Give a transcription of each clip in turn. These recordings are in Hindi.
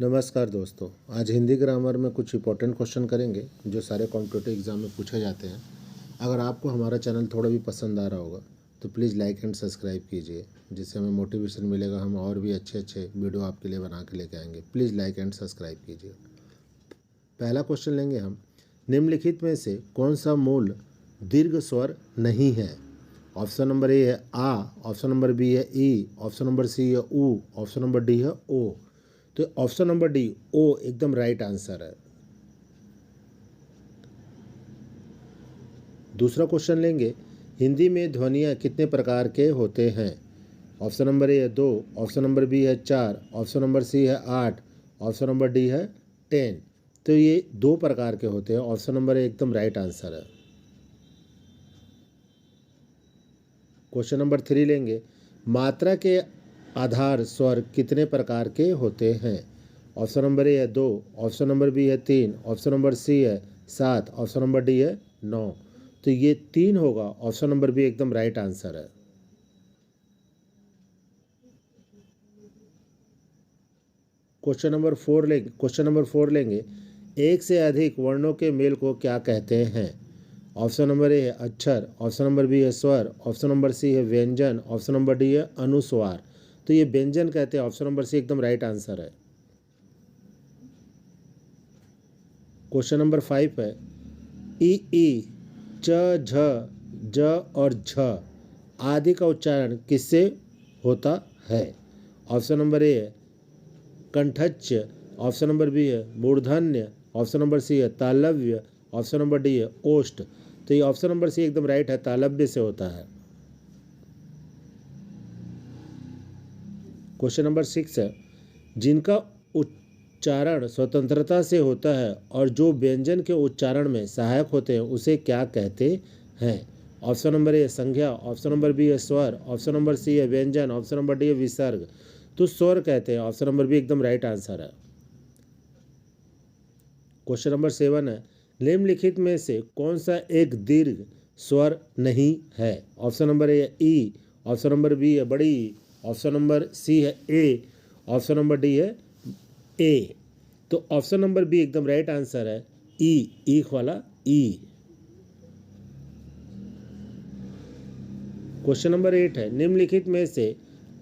नमस्कार दोस्तों। आज हिंदी ग्रामर में कुछ इंपॉर्टेंट क्वेश्चन करेंगे जो सारे कॉम्पिटिटिव एग्ज़ाम में पूछे जाते हैं। अगर आपको हमारा चैनल थोड़ा भी पसंद आ रहा होगा तो प्लीज़ लाइक एंड सब्सक्राइब कीजिए, जिससे हमें मोटिवेशन मिलेगा। हम और भी अच्छे अच्छे वीडियो आपके लिए बना के लेके आएंगे। प्लीज़ लाइक एंड सब्सक्राइब कीजिए। पहला क्वेश्चन लेंगे हम, निम्नलिखित में से कौन सा मूल दीर्घ स्वर नहीं है? ऑप्शन नंबर ए है आ, ऑप्शन नंबर बी है ई, ऑप्शन नंबर सी है ऊ, ऑप्शन नंबर डी है ओ। तो ऑप्शन नंबर डी ओ एकदम राइट आंसर है। दूसरा क्वेश्चन लेंगे, हिंदी में ध्वनियाँ कितने प्रकार के होते हैं? ऑप्शन नंबर ए है 2, ऑप्शन नंबर बी है 4, ऑप्शन नंबर सी है 8, ऑप्शन नंबर डी है 10। तो ये 2 प्रकार के होते हैं। ऑप्शन नंबर ए एकदम राइट आंसर है। क्वेश्चन नंबर 3 लेंगे, मात्रा के आधार स्वर कितने प्रकार के होते हैं? ऑप्शन नंबर ए है 2, ऑप्शन नंबर बी है 3, ऑप्शन नंबर सी है 7, ऑप्शन नंबर डी है 9। तो ये 3 होगा। ऑप्शन नंबर बी एकदम राइट आंसर है। क्वेश्चन नंबर 4 लेंगे, एक से अधिक वर्णों के मेल को क्या कहते हैं? ऑप्शन नंबर ए है अक्षर, ऑप्शन नंबर बी है स्वर, ऑप्शन नंबर सी है व्यंजन, ऑप्शन नंबर डी है अनुस्वार। तो ये व्यंजन कहते हैं। ऑप्शन नंबर सी एकदम राइट आंसर है। क्वेश्चन नंबर 5 है, ई, च, झ, ज और झ आदि का उच्चारण किससे होता है? ऑप्शन नंबर ए है कंठच्य, ऑप्शन नंबर बी है मूर्धन्य, ऑप्शन नंबर सी है तालव्य, ऑप्शन नंबर डी है ओष्ठ। तो ये ऑप्शन नंबर सी एकदम राइट है, तालव्य से होता है। क्वेश्चन नंबर 6 है, जिनका उच्चारण स्वतंत्रता से होता है और जो व्यंजन के उच्चारण में सहायक होते हैं उसे क्या कहते हैं? ऑप्शन नंबर ए संज्ञा, ऑप्शन नंबर बी है स्वर, ऑप्शन नंबर सी है व्यंजन, ऑप्शन नंबर डी है विसर्ग। तो स्वर कहते हैं। ऑप्शन नंबर बी एकदम राइट आंसर है। क्वेश्चन नंबर 7 है, निम्नलिखित में से कौन सा एक दीर्घ स्वर नहीं है? ऑप्शन नंबर ए है ई, ऑप्शन नंबर बी है बड़ी, ऑप्शन नंबर सी है ए, ऑप्शन नंबर डी है ए। तो ऑप्शन नंबर बी एकदम राइट आंसर है, ई वाला ई। क्वेश्चन नंबर 8 है, निम्नलिखित में से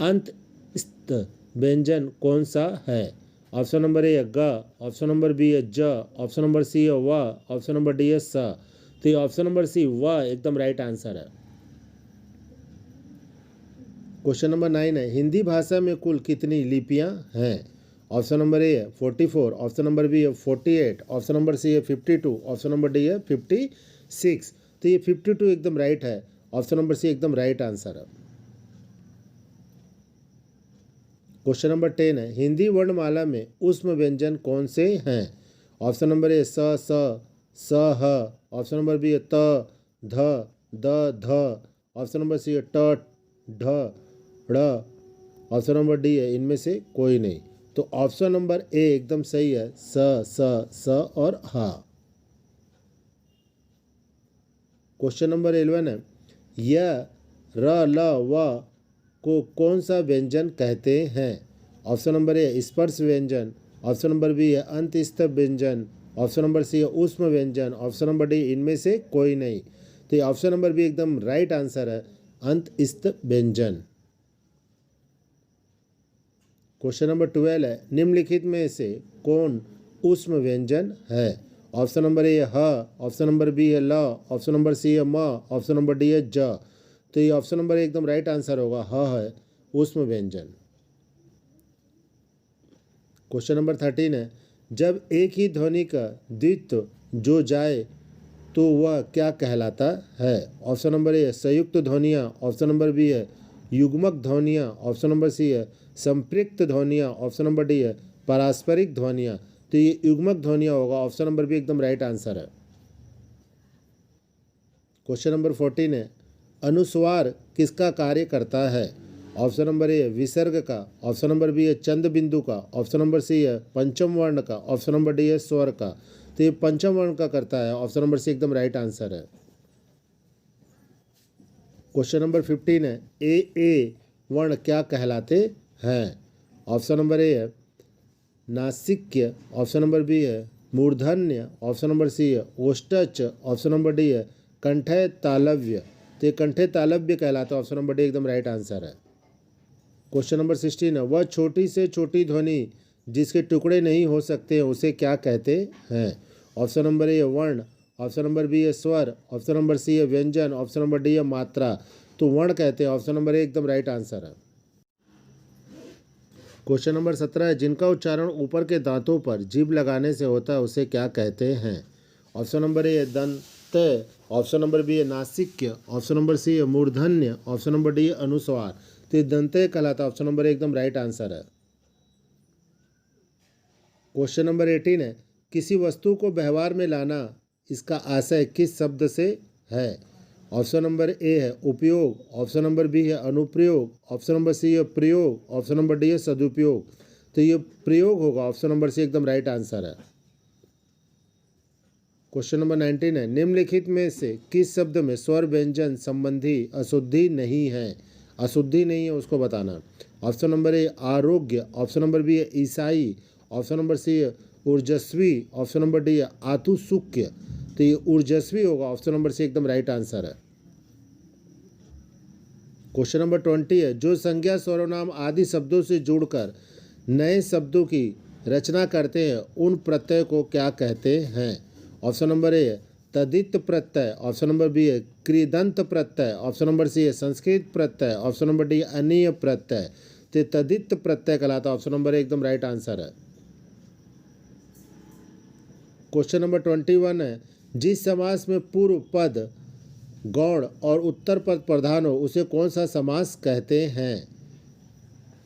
अंत स्थ व्यंजन कौन सा है? ऑप्शन नंबर ए है ग, ऑप्शन नंबर बी है ज, ऑप्शन नंबर सी है व, ऑप्शन नंबर डी है स। तो ये ऑप्शन नंबर सी व एकदम राइट आंसर है। क्वेश्चन नंबर 9 है, हिंदी भाषा में कुल कितनी लिपियां हैं? ऑप्शन नंबर ए है 44, ऑप्शन नंबर बी है 48, ऑप्शन नंबर सी है 52, ऑप्शन नंबर डी है 56। तो ये 52 एकदम राइट है। ऑप्शन नंबर सी एकदम राइट आंसर है। क्वेश्चन नंबर 10 है, हिंदी वर्णमाला में ऊष्म व्यंजन कौन से हैं? ऑप्शन नंबर ए स, स, ह, ऑप्शन नंबर बी है त, ध, द, ध, ऑप्शन नंबर सी है ट, ढ, ड़, ऑप्शन नंबर डी है इनमें से कोई नहीं। तो ऑप्शन नंबर ए एकदम सही है, स और ह। क्वेश्चन नंबर 11 है, य, र, ल, व को कौन सा व्यंजन कहते हैं? ऑप्शन नंबर ए स्पर्श व्यंजन, ऑप्शन नंबर बी है अंतस्थ व्यंजन, ऑप्शन नंबर सी है ऊष्म व्यंजन, ऑप्शन नंबर डी इनमें से कोई नहीं। तो ये ऑप्शन नंबर बी एकदम राइट आंसर है, अंतस्थ व्यंजन। क्वेश्चन नंबर 12 है, निम्नलिखित में से कौन ऊष्म व्यंजन है? ऑप्शन नंबर ए ह, ऑप्शन नंबर बी है ल, ऑप्शन नंबर सी है म, ऑप्शन नंबर डी है ज। तो ये ऑप्शन नंबर एकदम राइट आंसर होगा, ह है ऊष्म व्यंजन। क्वेश्चन नंबर 13 है, जब एक ही ध्वनि का द्वित्व जो जाए तो वह क्या कहलाता है? ऑप्शन नंबर ए संयुक्त ध्वनियाँ, ऑप्शन नंबर बी है युग्मक ध्वनियाँ, ऑप्शन नंबर सी है संपृक्त ध्वनियाँ, ऑप्शन नंबर डी है पारस्परिक ध्वनियाँ। तो ये युग्मक ध्वनियाँ होगा। ऑप्शन नंबर बी एकदम राइट आंसर है। क्वेश्चन नंबर 14 है, अनुस्वार किसका कार्य करता है? ऑप्शन नंबर ए विसर्ग का, ऑप्शन नंबर बी है चंद बिंदु का, ऑप्शन नंबर सी है पंचम वर्ण का, ऑप्शन नंबर डी है स्वर का। तो ये पंचम वर्ण का करता है। ऑप्शन नंबर सी एकदम राइट आंसर है। क्वेश्चन नंबर 15 है, ए वर्ण क्या कहलाते हैं? ऑप्शन नंबर ए है नासिक्य, ऑप्शन नंबर बी है मूर्धन्य, ऑप्शन नंबर सी है ओष्टच, ऑप्शन नंबर डी है कंठे तालव्य। तो ये कंठे तालव्य कहलाता है, ऑप्शन नंबर डी एकदम राइट आंसर है। क्वेश्चन नंबर 16 है वह छोटी से छोटी ध्वनि जिसके टुकड़े नहीं हो सकते उसे क्या कहते हैं? ऑप्शन नंबर ए है वर्ण, ऑप्शन नंबर बी है स्वर, ऑप्शन नंबर सी है व्यंजन, ऑप्शन नंबर डी है मात्रा। तो वर्ण कहते हैं, ऑप्शन नंबर ए एकदम राइट आंसर है। क्वेश्चन नंबर 17 है जिनका उच्चारण ऊपर के दांतों पर जीभ लगाने से होता है उसे क्या कहते हैं? ऑप्शन नंबर ए है दंत, ऑप्शन नंबर बी है नासिक्य, ऑप्शन नंबर सी है मूर्धन्य, ऑप्शन नंबर डी है अनुस्वार। तो ये दंते कहलाता है, ऑप्शन नंबर ए एकदम राइट आंसर है। क्वेश्चन नंबर 18 है किसी वस्तु को व्यवहार में लाना इसका आशय किस शब्द से है? ऑप्शन नंबर ए है उपयोग, ऑप्शन नंबर बी है अनुप्रयोग, ऑप्शन नंबर सी है प्रयोग, ऑप्शन नंबर डी है सदुपयोग। तो ये प्रयोग होगा, ऑप्शन नंबर सी एकदम राइट आंसर है। क्वेश्चन नंबर 19 है निम्नलिखित में से किस शब्द में स्वर व्यंजन संबंधी अशुद्धि नहीं है? अशुद्धि नहीं है उसको बताना। ऑप्शन नंबर ए आरोग्य, ऑप्शन नंबर बी है ईसाई, ऑप्शन नंबर सी है ऊर्जस्वी, ऑप्शन नंबर डी है आतुसुक्य। तो ये ऊर्जस्वी होगा, ऑप्शन नंबर सी एकदम राइट आंसर है। क्वेश्चन नंबर 20 है जो संज्ञा सर्वनाम आदि शब्दों से जुड़कर नए शब्दों की रचना करते हैं उन प्रत्यय को क्या कहते हैं? ऑप्शन नंबर ए है तदित प्रत्यय, ऑप्शन नंबर बी है कृदंत प्रत्यय, ऑप्शन नंबर सी है संस्कृत प्रत्यय, ऑप्शन नंबर डी अनीय प्रत्यय। तो तदित प्रत्यय कहलाता है, ऑप्शन नंबर ए एकदम राइट आंसर है। क्वेश्चन नंबर 21 है जिस समास में पूर्व पद गौण और उत्तर पद प्रधान हो उसे कौन सा समास कहते हैं?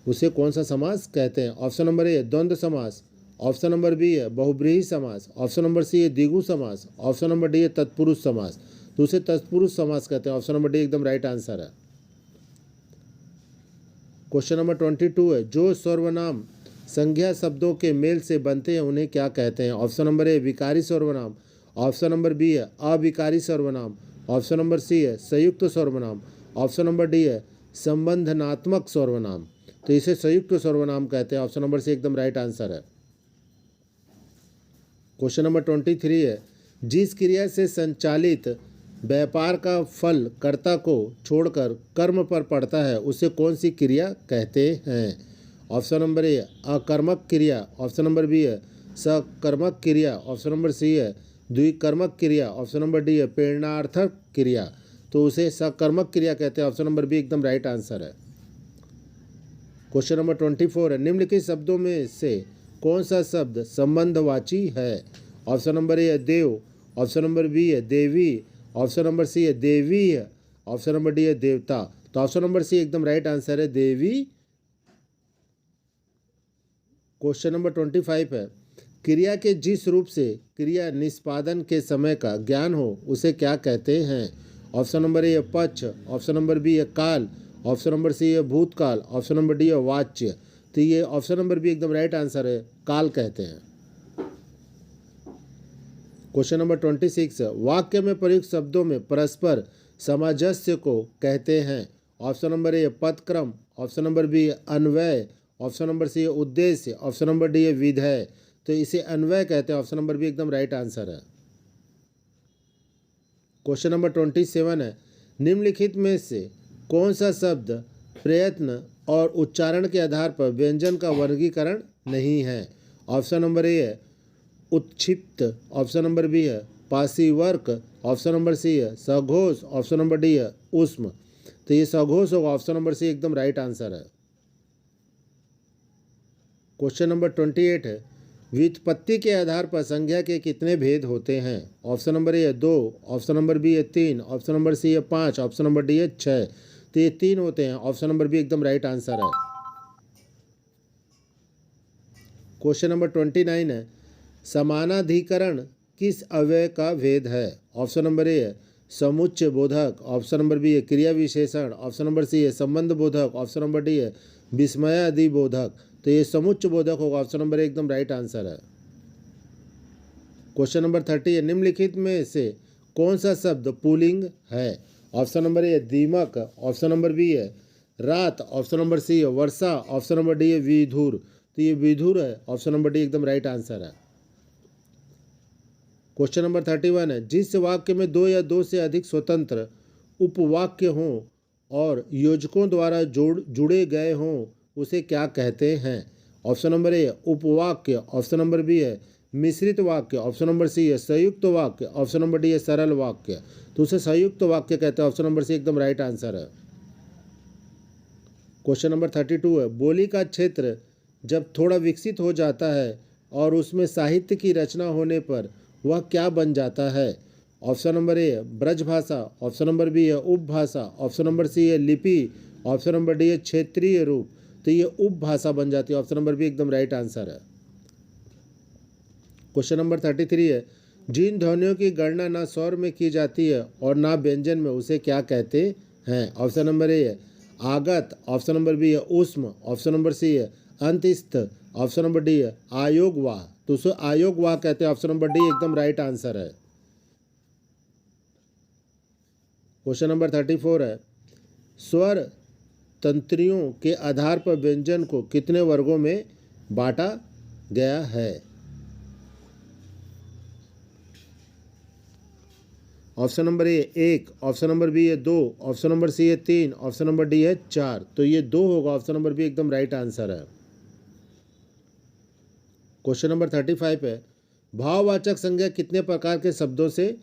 उसे कौन सा समास कहते हैं? ऑप्शन नंबर ए द्वंद्व समास, ऑप्शन नंबर बी है बहुब्रीहि समास, ऑप्शन नंबर सी है द्विगु समास, ऑप्शन नंबर डी है तत्पुरुष समास। तो उसे तत्पुरुष समास कहते हैं, ऑप्शन नंबर डी एकदम राइट आंसर है। क्वेश्चन नंबर 22 है जो सर्वनाम संज्ञा शब्दों के मेल से बनते हैं उन्हें क्या कहते हैं? ऑप्शन नंबर ए विकारी सर्वनाम, ऑप्शन नंबर बी है अविकारी सर्वनाम, ऑप्शन नंबर सी है संयुक्त सर्वनाम, ऑप्शन नंबर डी है संबंधनात्मक सर्वनाम। तो इसे संयुक्त सर्वनाम कहते हैं, ऑप्शन नंबर सी एकदम राइट आंसर है। क्वेश्चन नंबर 23 है जिस क्रिया से संचालित व्यापार का फल कर्ता को छोड़कर कर्म पर पड़ता है उसे कौन सी क्रिया कहते हैं? ऑप्शन नंबर ए अकर्मक क्रिया, ऑप्शन नंबर बी है सकर्मक क्रिया, ऑप्शन नंबर सी है द्विकर्मक क्रिया, ऑप्शन नंबर डी है प्रेरणार्थक क्रिया। तो उसे सकर्मक क्रिया कहते हैं, ऑप्शन नंबर बी एकदम राइट आंसर है। क्वेश्चन नंबर 24 है निम्नलिखित शब्दों में से कौन सा शब्द संबंधवाची है? ऑप्शन नंबर ए है देव, ऑप्शन नंबर बी है देवी, ऑप्शन नंबर सी है देवी है, ऑप्शन नंबर डी है देवता। तो ऑप्शन नंबर सी एकदम राइट आंसर है देवी। क्वेश्चन नंबर 25 है क्रिया के जिस रूप से क्रिया निष्पादन के समय का ज्ञान हो उसे क्या कहते हैं? ऑप्शन नंबर ए है पक्ष, ऑप्शन नंबर बी है काल, ऑप्शन नंबर सी है भूतकाल, ऑप्शन नंबर डी है वाच्य। तो ये ऑप्शन नंबर बी एकदम राइट आंसर है, काल कहते हैं। क्वेश्चन नंबर 26 है वाक्य में प्रयुक्त शब्दों में परस्पर सामंजस्य को कहते हैं। ऑप्शन नंबर ए पदक्रम, ऑप्शन नंबर बी है अन्वय, ऑप्शन नंबर सी है उद्देश्य, ऑप्शन नंबर डी है विधेय। तो इसे अन्वय कहते हैं, ऑप्शन नंबर बी एकदम राइट आंसर है। क्वेश्चन नंबर 27 है निम्नलिखित में से कौन सा शब्द प्रयत्न और उच्चारण के आधार पर व्यंजन का वर्गीकरण नहीं है? ऑप्शन नंबर ए है उत्क्षिप्त, ऑप्शन नंबर बी है पाशीवर्क, ऑप्शन नंबर सी है सघोष, ऑप्शन नंबर डी है उष्म। तो ये सघोष होगा, ऑप्शन नंबर सी एकदम राइट आंसर है। क्वेश्चन नंबर 28 है व्युत्पत्ति के आधार पर संज्ञा के कितने भेद होते हैं? ऑप्शन नंबर ए है 2, ऑप्शन नंबर बी है 3, ऑप्शन नंबर सी है 5, ऑप्शन नंबर डी है 6। तो ये 3 होते हैं, ऑप्शन नंबर बी एकदम राइट आंसर है। क्वेश्चन नंबर 29 है समानाधिकरण किस अव्यय का भेद है? ऑप्शन नंबर ए है समुच्चय बोधक, ऑप्शन नंबर बी है क्रिया विशेषण, ऑप्शन नंबर सी है संबंध बोधक, ऑप्शन नंबर डी है विस्मयादि बोधक। तो ये समुच्चय बोधक होगा, ऑप्शन नंबर एकदम राइट आंसर है। क्वेश्चन नंबर 30 है निम्नलिखित में से कौन सा शब्द पुल्लिंग है? ऑप्शन नंबर ए दीमक, ऑप्शन नंबर बी है रात, ऑप्शन नंबर सी है वर्षा, ऑप्शन नंबर डी है विधुर। तो ये विधुर है, ऑप्शन नंबर डी एकदम राइट आंसर है। क्वेश्चन नंबर 31 है, जिस वाक्य में दो या दो से अधिक स्वतंत्र उपवाक्य हों और योजकों द्वारा जुड़े गए हों उसे क्या कहते हैं? ऑप्शन नंबर ए उपवाक्य, ऑप्शन नंबर बी है मिश्रित वाक्य, ऑप्शन नंबर सी है संयुक्त वाक्य, ऑप्शन नंबर डी है सरल वाक्य। तो उसे संयुक्त वाक्य कहते हैं, ऑप्शन नंबर सी एकदम राइट आंसर है। क्वेश्चन नंबर 32 है, बोली का क्षेत्र जब थोड़ा विकसित हो जाता है और उसमें साहित्य की रचना होने पर वह क्या बन जाता है? ऑप्शन नंबर ए ब्रज भाषा, ऑप्शन नंबर बी है उपभाषा, ऑप्शन नंबर सी है लिपि, ऑप्शन नंबर डी है क्षेत्रीय रूप। तो ये उपभाषा बन जाती है, ऑप्शन नंबर बी एकदम राइट आंसर है। क्वेश्चन नंबर 33 है, जिन ध्वनियों की गणना ना स्वर में की जाती है और ना व्यंजन में उसे क्या कहते हैं? ऑप्शन नंबर ए है आगत, ऑप्शन नंबर बी है ऊष्म, ऑप्शन नंबर सी है अंतस्थ, ऑप्शन नंबर डी है आयोगवाह। तो उसे आयोगवाह कहते हैं, ऑप्शन नंबर डी एकदम राइट आंसर है। क्वेश्चन नंबर 34 है, स्वर तंत्रियों के आधार पर व्यंजन को कितने वर्गों में बांटा गया है? Option number A 1, option number B है 2, ऑप्शन नंबर सी है 3, ऑप्शन नंबर डी है 4। तो ये 2 होगा, ऑप्शन नंबर बी एकदम राइट आंसर है। क्वेश्चन नंबर 35 है, भाववाचक संज्ञा कितने प्रकार के शब्दों से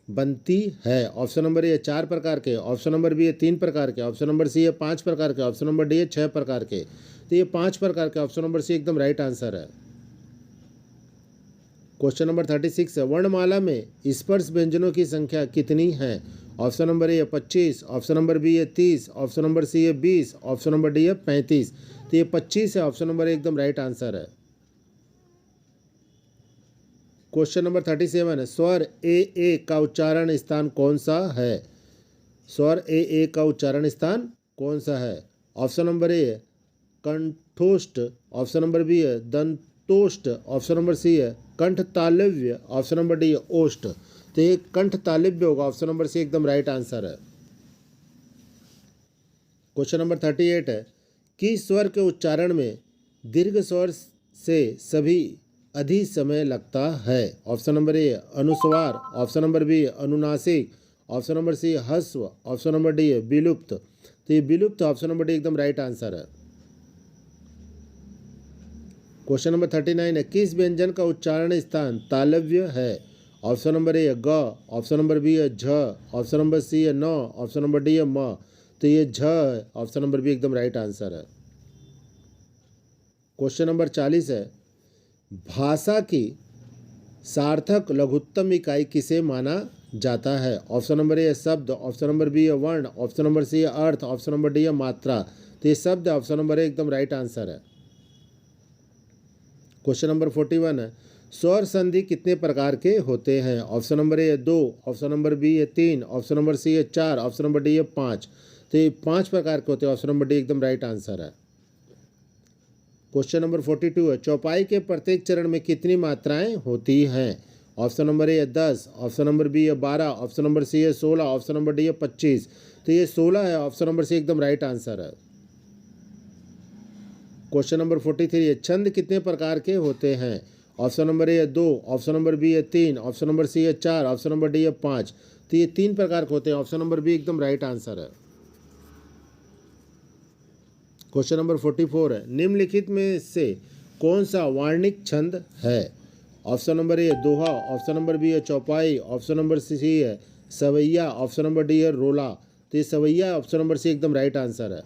बनती है? ऑप्शन नंबर ए 4 प्रकार के, ऑप्शन नंबर बी है 3 प्रकार के, ऑप्शन नंबर सी है 5 प्रकार के, ऑप्शन नंबर डी है 6 प्रकार के। तो ये 5 प्रकार के, ऑप्शन नंबर सी एकदम राइट आंसर है। क्वेश्चन नंबर 36 है, वर्णमाला में स्पर्श व्यंजनों की संख्या कितनी है? Option number A 25, option number B है 30, ऑप्शन नंबर सी है 20, ऑप्शन नंबर डी है 35। तो ये 25 है, ऑप्शन नंबर एकदम राइट आंसर है। क्वेश्चन नंबर 37 है, स्वर ए का उच्चारण स्थान कौन सा है? स्वर ए का उच्चारण स्थान कौन सा है? ऑप्शन नंबर ए कंठोष्ठ, ऑप्शन नंबर बी है दंतोष्ठ, ऑप्शन नंबर सी है कंठ तालव्य, ऑप्शन नंबर डी है ओष्ठ। तो ये कंठ तालव्य होगा, ऑप्शन नंबर सी एकदम राइट आंसर है। क्वेश्चन नंबर 38 है, किस स्वर के उच्चारण में दीर्घ स्वर से सभी अधिक समय लगता है? ऑप्शन नंबर ए अनुस्वार, ऑप्शन नंबर बी अनुनासिक, ऑप्शन नंबर सी ह्रस्व, ऑप्शन नंबर डी है विलुप्त। तो ये विलुप्त, ऑप्शन नंबर डी एकदम राइट आंसर है। क्वेश्चन नंबर 39 है, किस व्यंजन का उच्चारण स्थान तालव्य है? ऑप्शन नंबर ए ग, ऑप्शन नंबर बी है झ, ऑप्शन नंबर सी है न, ऑप्शन नंबर डी है म। तो ये झ है, ऑप्शन नंबर बी एकदम राइट आंसर है। क्वेश्चन नंबर 40 है, भाषा की सार्थक लघुत्तम इकाई किसे माना जाता है? ऑप्शन नंबर ए शब्द, ऑप्शन नंबर बी है वर्ण, ऑप्शन नंबर सी है अर्थ, ऑप्शन नंबर डी है मात्रा। तो ये शब्द, ऑप्शन नंबर ए एकदम राइट आंसर है। क्वेश्चन नंबर 41 है, स्वर संधि कितने प्रकार के होते हैं? ऑप्शन नंबर ए है 2, ऑप्शन नंबर बी है 3, ऑप्शन नंबर सी है 4, ऑप्शन नंबर डी है 5। तो ये 5 प्रकार के होते हैं, ऑप्शन नंबर डी एकदम राइट आंसर है। क्वेश्चन नंबर 42 है, चौपाई के प्रत्येक चरण में कितनी मात्राएं होती हैं? ऑप्शन नंबर ए है 10, ऑप्शन नंबर बी है 12, ऑप्शन नंबर सी है 16, ऑप्शन नंबर डी है 25। तो ये 16 है, ऑप्शन नंबर सी एकदम राइट आंसर है। क्वेश्चन नंबर 43 है, छंद कितने प्रकार के होते हैं? ऑप्शन नंबर ए है 2, ऑप्शन नंबर बी है 3, ऑप्शन नंबर सी है 4, ऑप्शन नंबर डी है 5। तो ये 3 प्रकार के होते हैं, ऑप्शन नंबर बी एकदम राइट आंसर है। क्वेश्चन नंबर 44 है, निम्नलिखित में से कौन सा वार्णिक छंद है? ऑप्शन नंबर ए दोहा, ऑप्शन नंबर बी है चौपाई, ऑप्शन नंबर सी है सवैया, ऑप्शन नंबर डी है रोला। तो ये सवैया, ऑप्शन नंबर सी एकदम राइट आंसर है।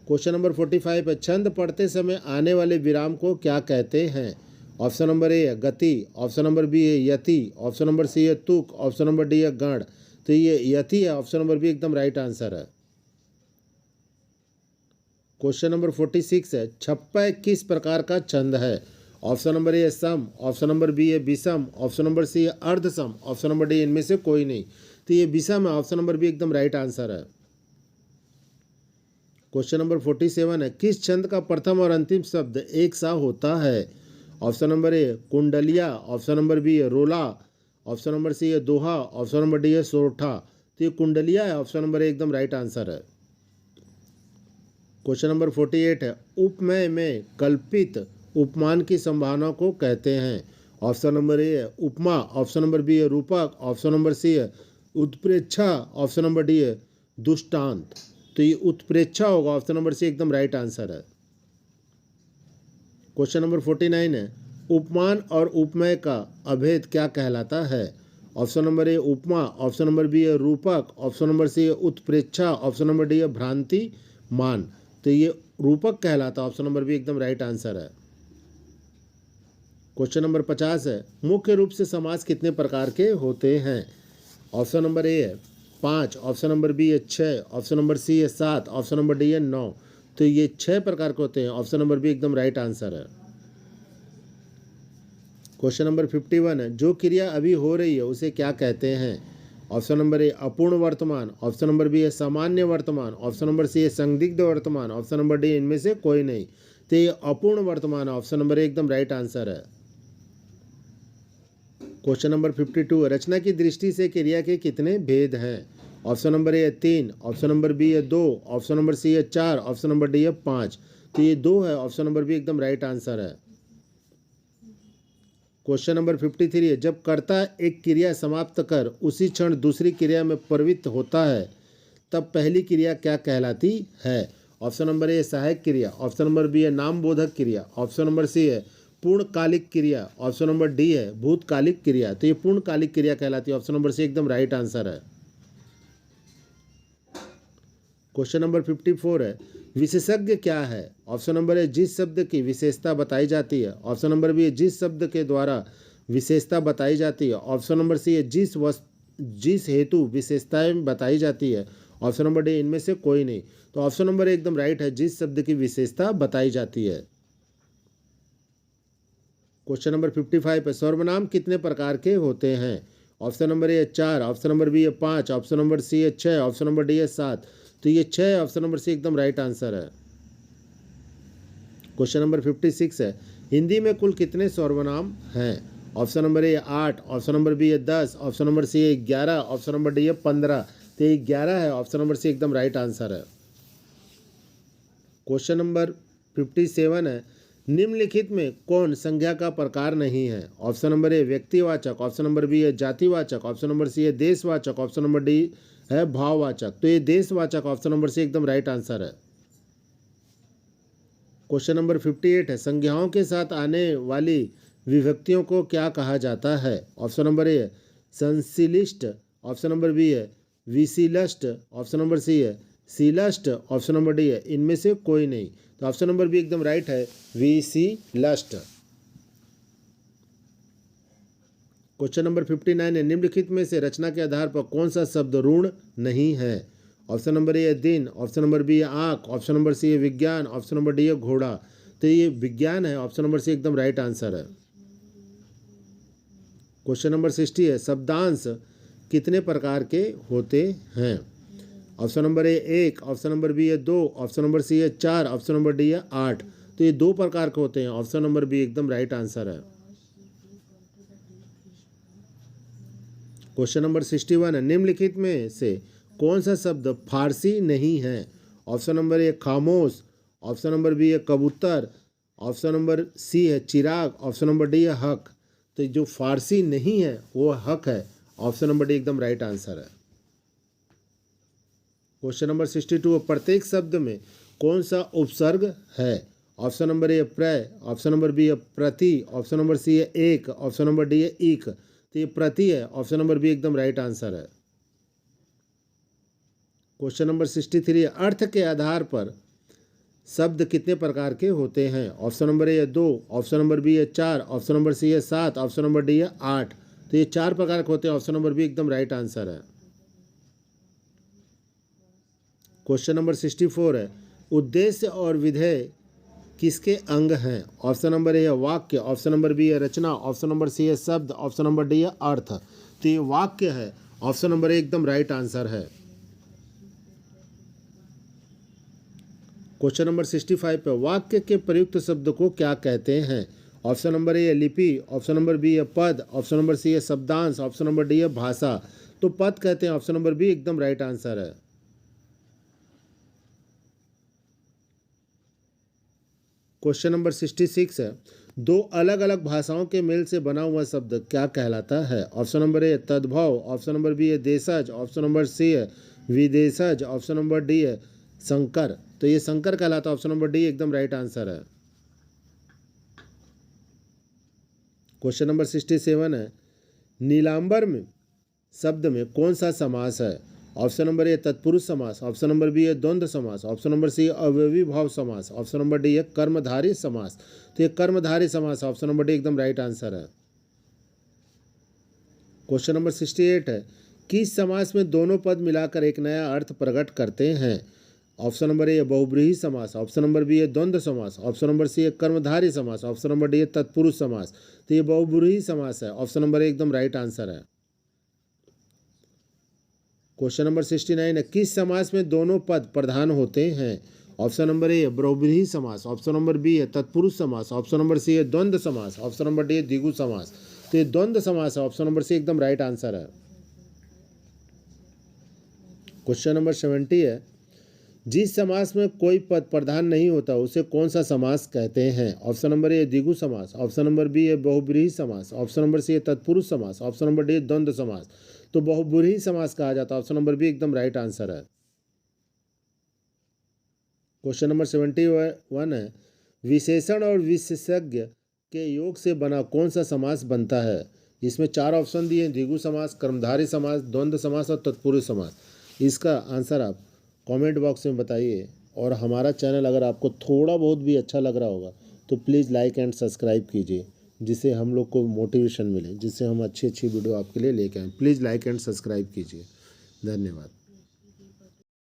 क्वेश्चन नंबर 45 है, छंद पढ़ते समय आने वाले विराम को क्या कहते हैं? ऑप्शन नंबर ए है गति, ऑप्शन नंबर बी है यति, ऑप्शन नंबर सी है तुक, ऑप्शन नंबर डी है गण। तो ये यति है, ऑप्शन नंबर बी एकदम राइट आंसर है। क्वेश्चन नंबर 46 है, छप्पय किस प्रकार का छंद है? ऑप्शन नंबर ए है सम, ऑप्शन नंबर बी है विषम, ऑप्शन नंबर सी है अर्धसम, ऑप्शन नंबर डी इनमें से कोई नहीं। तो ये विषम है, ऑप्शन नंबर बी एकदम राइट आंसर है। क्वेश्चन नंबर 47 है, किस छंद का प्रथम और अंतिम शब्द एक सा होता है? ऑप्शन नंबर ए कुंडलिया, ऑप्शन नंबर बी है रोला, ऑप्शन नंबर सी है दोहा, ऑप्शन नंबर डी है सोरठा। तो ये कुंडलिया है, ऑप्शन नंबर ए एकदम राइट आंसर है। क्वेश्चन नंबर 48 है, उपमेय में कल्पित उपमान की संभावना को कहते हैं। ऑप्शन नंबर ए है उपमा, ऑप्शन नंबर बी है रूपक, ऑप्शन नंबर सी है उत्प्रेक्षा, ऑप्शन नंबर डी है दृष्टांत। तो ये उत्प्रेक्षा होगा, ऑप्शन नंबर सी एकदम राइट आंसर है। क्वेश्चन नंबर 49 है, उपमान और उपमेय का अभेद क्या कहलाता है। ऑप्शन नंबर ए उपमा, ऑप्शन नंबर बी है रूपक, ऑप्शन नंबर सी है उत्प्रेक्षा, ऑप्शन नंबर डी है भ्रांति मान। तो ये रूपक कहलाता है, ऑप्शन नंबर बी एकदम राइट आंसर है। क्वेश्चन नंबर 50 है, मुख्य रूप से समास कितने प्रकार के होते हैं। ऑप्शन नंबर ए है 5, ऑप्शन नंबर बी है 6, ऑप्शन नंबर सी है 7, ऑप्शन नंबर डी है 9। तो ये 6 प्रकार के होते हैं, ऑप्शन नंबर बी एकदम राइट आंसर है। क्वेश्चन नंबर 51 है, जो क्रिया अभी हो रही है उसे क्या कहते हैं। ऑप्शन नंबर ए अपूर्ण वर्तमान, ऑप्शन नंबर बी है सामान्य वर्तमान, ऑप्शन नंबर सी है संदिग्ध वर्तमान, ऑप्शन नंबर डी इनमें से कोई नहीं। तो ये अपूर्ण वर्तमान है, ऑप्शन नंबर ए एकदम राइट आंसर है। क्वेश्चन नंबर 52 है, रचना की दृष्टि से क्रिया के कितने भेद हैं। ऑप्शन नंबर ए है 3, ऑप्शन नंबर बी है 2, ऑप्शन नंबर सी है 4, ऑप्शन नंबर डी है 5। तो ये 2 है, ऑप्शन नंबर बी एकदम राइट आंसर है। क्वेश्चन नंबर 53 है, जब कर्ता एक क्रिया समाप्त कर उसी क्षण दूसरी क्रिया में प्रवृत्त होता है तब पहली क्रिया क्या कहलाती है। ऑप्शन नंबर ए सहायक क्रिया, ऑप्शन नंबर बी है नामबोधक क्रिया, ऑप्शन नंबर सी है पूर्णकालिक क्रिया, ऑप्शन नंबर डी है भूतकालिक क्रिया। तो ये पूर्णकालिक क्रिया कहलाती है, ऑप्शन नंबर सी एकदम राइट आंसर है। क्वेश्चन नंबर 54 है, विशेषज्ञ क्या है। ऑप्शन नंबर ए जिस शब्द की विशेषता बताई जाती है, ऑप्शन नंबर बी है जिस शब्द के द्वारा विशेषता बताई जाती है, ऑप्शन नंबर सी है जिस हेतु विशेषताएं बताई जाती है, ऑप्शन नंबर डी इनमें से कोई नहीं। तो ऑप्शन नंबर एकदम राइट है, जिस शब्द की विशेषता बताई जाती है। क्वेश्चन नंबर 55 है, सर्वनाम कितने प्रकार के होते हैं। Option number A 4, option number B है 5, ऑप्शन नंबर सी है 6, ऑप्शन नंबर डी है 7। तो ये 6, ऑप्शन नंबर सी एकदम राइट आंसर है। क्वेश्चन नंबर 56 है, हिंदी में कुल कितने सर्वनाम हैं। Option number A 8, option number B है 10, ऑप्शन नंबर सी है 11, ऑप्शन नंबर डी है 15। तो ये 11 है, ऑप्शन नंबर सी एकदम राइट आंसर है। क्वेश्चन नंबर 57 है, निम्नलिखित में कौन संज्ञा का प्रकार नहीं है। ऑप्शन नंबर ए व्यक्तिवाचक, ऑप्शन नंबर बी है जातिवाचक, ऑप्शन नंबर सी है देशवाचक, ऑप्शन नंबर डी है भाववाचक। तो ये देशवाचक, ऑप्शन नंबर सी एकदम राइट आंसर है। क्वेश्चन नंबर 58 है, संज्ञाओं के साथ आने वाली विभक्तियों को क्या कहा जाता है। ऑप्शन नंबर ए है संश्लिष्ट, ऑप्शन नंबर बी है विशिष्ट, ऑप्शन नंबर सी है शीलष्ट, ऑप्शन नंबर डी है इनमें से कोई नहीं। तो ऑप्शन नंबर बी एकदम राइट है, विशिष्ट। क्वेश्चन नंबर 59 है, निम्नलिखित में से रचना के आधार पर कौन सा शब्द ऋण नहीं है। ऑप्शन नंबर ए है दिन, ऑप्शन नंबर बी है आँख, ऑप्शन नंबर सी है विज्ञान, ऑप्शन नंबर डी है घोड़ा। तो ये विज्ञान है, ऑप्शन नंबर सी एकदम राइट आंसर है। क्वेश्चन नंबर 60 है, शब्दांश कितने प्रकार के होते हैं। Option number A 1, option number B है 2, ऑप्शन नंबर सी है 4, ऑप्शन नंबर डी है 8। तो ये 2 प्रकार के होते हैं, ऑप्शन नंबर बी एकदम राइट आंसर है। क्वेश्चन नंबर 61 है, निम्नलिखित में से कौन सा शब्द फारसी नहीं है। ऑप्शन नंबर ए खामोश, ऑप्शन नंबर बी है कबूतर, ऑप्शन नंबर सी है चिराग, ऑप्शन नंबर डी है हक। तो जो फारसी नहीं है वो हक है, ऑप्शन नंबर डी एकदम राइट आंसर है। क्वेश्चन नंबर 62, प्रत्येक शब्द में कौन सा उपसर्ग है। ऑप्शन नंबर ए प्रय, ऑप्शन नंबर बी है प्रति, ऑप्शन नंबर सी है एक, ऑप्शन नंबर डी है इक। तो ये प्रति है, ऑप्शन नंबर बी एकदम राइट आंसर है। क्वेश्चन नंबर 63, अर्थ के आधार पर शब्द कितने प्रकार के होते हैं। ऑप्शन नंबर ए है 2, ऑप्शन नंबर बी है 4, ऑप्शन नंबर सी है 7, ऑप्शन नंबर डी है 8। तो ये 4 प्रकार के होते हैं, ऑप्शन नंबर बी एकदम राइट आंसर है। क्वेश्चन नंबर 64 है, उद्देश्य और विधेय किसके अंग हैं। ऑप्शन नंबर ए है वाक्य, ऑप्शन नंबर बी है रचना, ऑप्शन नंबर सी है शब्द, ऑप्शन नंबर डी है अर्थ। तो ये वाक्य है, ऑप्शन नंबर ए एकदम राइट आंसर है। क्वेश्चन नंबर 65 पे वाक्य के प्रयुक्त शब्द को क्या कहते हैं। ऑप्शन नंबर ए है लिपि, ऑप्शन नंबर बी है पद, ऑप्शन नंबर सी है शब्दांश, ऑप्शन नंबर डी है भाषा। तो पद कहते हैं, ऑप्शन नंबर बी एकदम राइट आंसर है। क्वेश्चन नंबर 66 है, दो अलग अलग भाषाओं के मेल से बना हुआ शब्द क्या कहलाता है? ऑप्शन नंबर ए तद्भव, ऑप्शन नंबर बी है देशज, ऑप्शन नंबर सी है विदेशज, ऑप्शन नंबर डी है संकर। तो ये संकर कहलाता है। ऑप्शन नंबर डी एकदम राइट आंसर है। क्वेश्चन नंबर 67 है, नीलांबर में शब्द में कौन सा समास है? ऑप्शन नंबर ए तत्पुरुष समास, ऑप्शन नंबर बी है द्वंद्व समास, ऑप्शन नंबर सी अव्ययीभाव समास, ऑप्शन नंबर डी है कर्मधारय समास। तो ये कर्मधारय समास, ऑप्शन नंबर डी एकदम राइट आंसर है। क्वेश्चन नंबर 68 है, किस समास में दोनों पद मिलाकर एक नया अर्थ प्रकट करते हैं? ऑप्शन नंबर ए है बहुब्रीहि समास, ऑप्शन नंबर बी है द्वंद्व समास, ऑप्शन नंबर सी है कर्मधारय समास, ऑप्शन नंबर डी है तत्पुरुष समास। तो ये बहुब्रीहि समास है। ऑप्शन नंबर ए एकदम राइट आंसर है। क्वेश्चन नंबर 69 है, किस समास में दोनों पद प्रधान होते हैं? ऑप्शन नंबर ए बहुब्रीहि समास, ऑप्शन नंबर बी है तत्पुरुष समास, ऑप्शन नंबर सी है द्वंद्व समास, ऑप्शन नंबर डी है द्विगु समास। तो ये द्वंद्व समास है। ऑप्शन नंबर सी एकदम राइट आंसर है। क्वेश्चन नंबर 70 है, जिस समास में कोई पद प्रधान नहीं होता उसे कौन सा समास कहते हैं? ऑप्शन नंबर ए द्विगु समास, ऑप्शन नंबर बी है बहुब्रीहि समास, ऑप्शन नंबर सी है तत्पुरुष समास, ऑप्शन नंबर डी द्वंद्व समास। तो बहुब्रीहि समास कहा जाता है। ऑप्शन नंबर बी एकदम राइट आंसर है। क्वेश्चन नंबर 71 है, विशेषण और विशेषज्ञ के योग से बना कौन सा समास बनता है? इसमें 4 ऑप्शन दिए हैं, द्विगु समास, कर्मधारय समास, द्वंद्व समास और तत्पुरुष समास। इसका आंसर आप कमेंट बॉक्स में बताइए। और हमारा चैनल अगर आपको थोड़ा बहुत भी अच्छा लग रहा होगा तो प्लीज़ लाइक एंड सब्सक्राइब कीजिए, जिससे हम लोग को मोटिवेशन मिले, जिससे हम अच्छी अच्छी वीडियो आपके लिए लेके आएँ। प्लीज़ लाइक एंड सब्सक्राइब कीजिए। धन्यवाद।